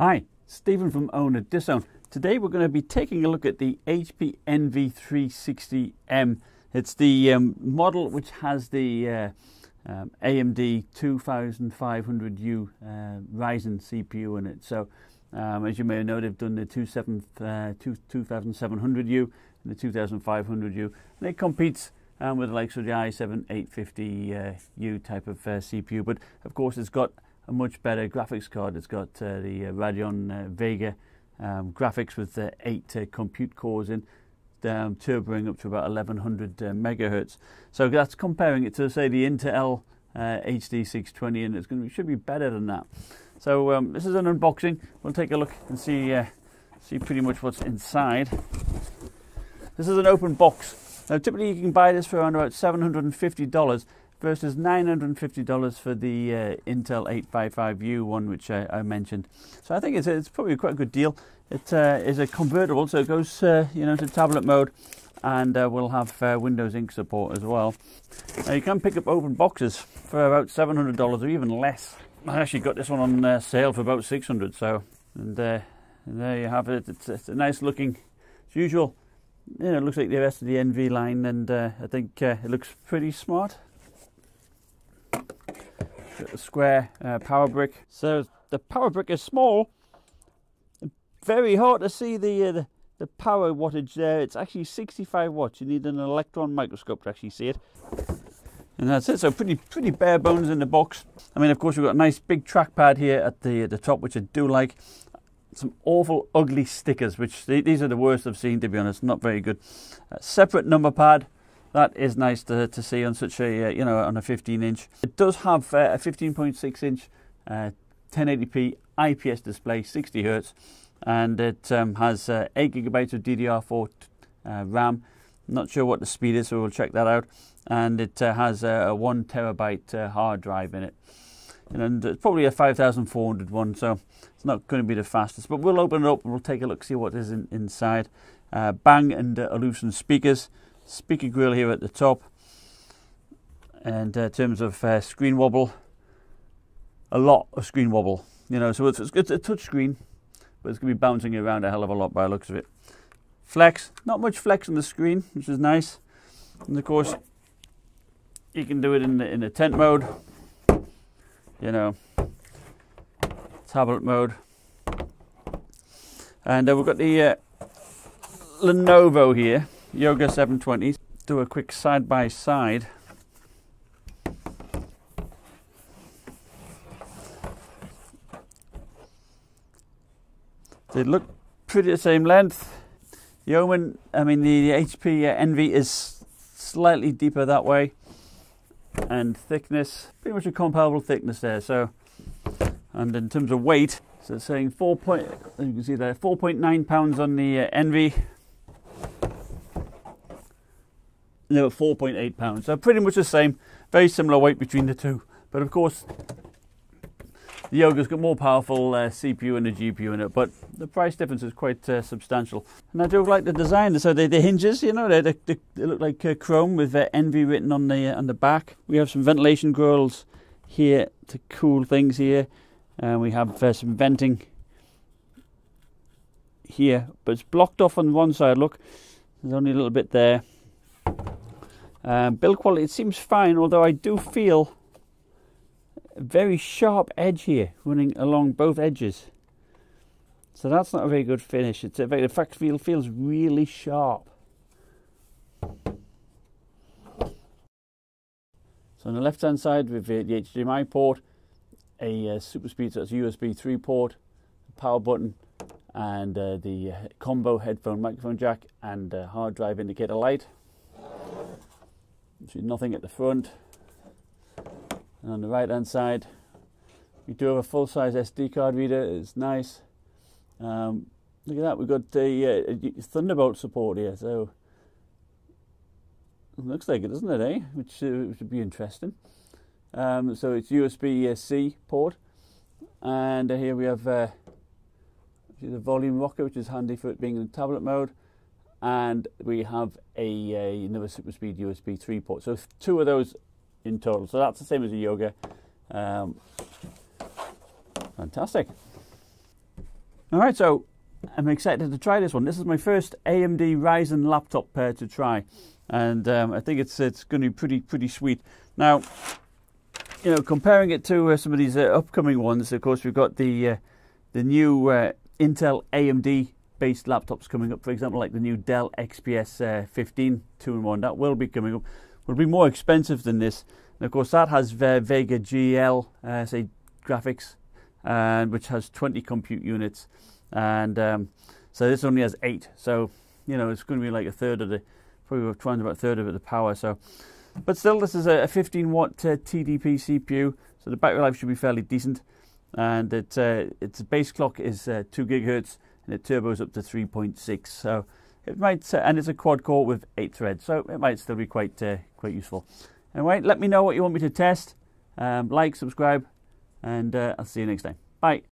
Hi, Stephen from Owner Disown. Today we're going to be taking a look at the HP NV360M. It's the model which has the AMD 2500U Ryzen CPU in it. So as you may know, they've done the 2700U and the 2500U. And it competes with the likes of the i7-850U type of CPU. But of course it's got a much better graphics card. It's got the Radeon Vega graphics with 8 compute cores in, turboing up to about 1100 megahertz. So that's comparing it to, say, the Intel HD 620, and it's should be better than that. So this is an unboxing. We'll take a look and see pretty much what's inside. This is an open box. Now typically you can buy this for around about $750 versus $950 for the Intel 855U one, which I mentioned. So I think it's probably quite a good deal. It is a convertible, so it goes to tablet mode, and we'll have Windows Ink support as well. Now you can pick up open boxes for about $700 or even less. I actually got this one on sale for about $600. So and there you have it. It's a nice looking, as usual. It looks like the rest of the NV line, and I think it looks pretty smart. Got the square power brick. So the power brick is small. Very hard to see the power wattage there. It's actually 65 watts. You need an electron microscope to actually see it. And that's it. So pretty bare bones in the box. I mean, of course, we've got a nice big trackpad here at the top, which I do like. Some awful ugly stickers, which these are the worst I've seen, to be honest. Not very good. Separate number pad. That is nice to see on such a on a 15-inch. It does have a 15.6-inch 1080p IPS display, 60 Hz, and it has 8 GB of DDR4 RAM. Not sure what the speed is, so we'll check that out. And it has a 1 terabyte hard drive in it. And it's probably a 5400 one, so it's not going to be the fastest. But we'll open it up and we'll take a look, see what is inside. Bang and Olufsen speakers. Speaker grill here at the top. And in terms of screen wobble, a lot of screen wobble. So it's a touch screen, but it's going to be bouncing around a hell of a lot by the looks of it. Flex, not much flex on the screen, which is nice. And of course, you can do it in the tent mode. Tablet mode. And we've got the Lenovo here, Yoga 720. Do a quick side by side. They look pretty the same length. The HP NV is slightly deeper that way, and thickness, pretty much a comparable thickness there. So, and in terms of weight, so it's saying 4.9 pounds on the NV. No, 4.8 pounds. So pretty much the same, very similar weight between the two. But of course, the Yoga's got more powerful CPU and a GPU in it, but the price difference is quite substantial. And I do like the design. So the hinges, they look like chrome with NV written on the back. We have some ventilation grills here to cool things here, and we have some venting here, but it's blocked off on one side. Look, there's only a little bit there. Build quality, it seems fine, although I do feel a very sharp edge here running along both edges. So that's not a very good finish. In fact, feels really sharp. So on the left hand side with the HDMI port, a super speed, so it's a USB 3 port, a power button, and the combo headphone microphone jack, and hard drive indicator light. So nothing at the front. And on the right hand side, we do have a full size SD card reader. It's nice. Look at that, we've got the Thunderbolt support here, so it looks like it, doesn't it, eh? Which would be interesting. So it's USB-C port, and here we have the volume rocker, which is handy for it being in tablet mode, and we have another super speed USB 3 port. So 2 of those in total. So that's the same as a Yoga. Fantastic. Alright, so I'm excited to try this one. This is my first AMD Ryzen laptop to try, and I think it's going to be pretty sweet. Now, you know, comparing it to some of these upcoming ones, of course, we've got the new Intel AMD based laptops coming up. For example, like the new Dell XPS 15 2-in-1, that will be coming up. Will be more expensive than this, and of course that has Vega GL say graphics, and which has 20 compute units, and so this only has 8. So you know, it's going to be like a third of the, probably trying about a third of the power. So, but still, this is a 15-watt TDP CPU, so the battery life should be fairly decent, and its base clock is 2 gigahertz, and it turbos up to 3.6. So it might, and it's a quad core with 8 threads, so it might still be quite useful. Anyway, let me know what you want me to test. Like, subscribe, and I'll see you next time. Bye.